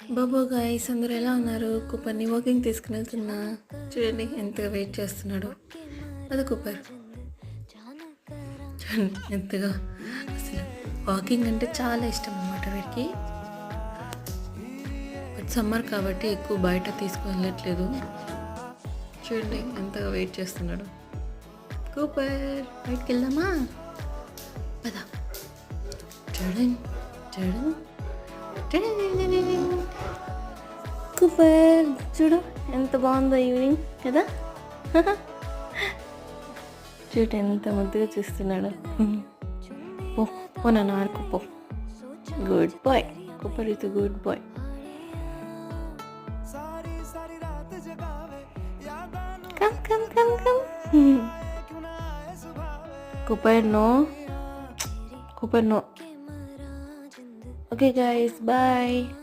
బాబో గాయ్స్ అందరూ ఎలా ఉన్నారు? కూపర్ని వాకింగ్ తీసుకుని వెళ్తున్నా. చూడండి ఎంతగా వెయిట్ చేస్తున్నాడు. అది కూపర్ చూడండి ఎంతగా. అసలు వాకింగ్ అంటే చాలా ఇష్టం అన్నమాట వీడికి. బట్ సమ్మర్ కాబట్టి ఎక్కువ బయట తీసుకువెళ్ళట్లేదు. చూడండి ఎంతగా వెయిట్ చేస్తున్నాడు. కూపర్ బయటికి వెళ్దామా? పదా. చూడండి చూడండి కూపర్ చూడు ఎంత బాగుందో ఈవినింగ్ కదా. చూడు ఎంత ముద్దుగా చూస్తున్నాడు. ఓ నన్ను ఆడుకోపో. Good boy Cooper, is good boy. Come come come come. Cooper no, Cooper no. Okay guys, bye.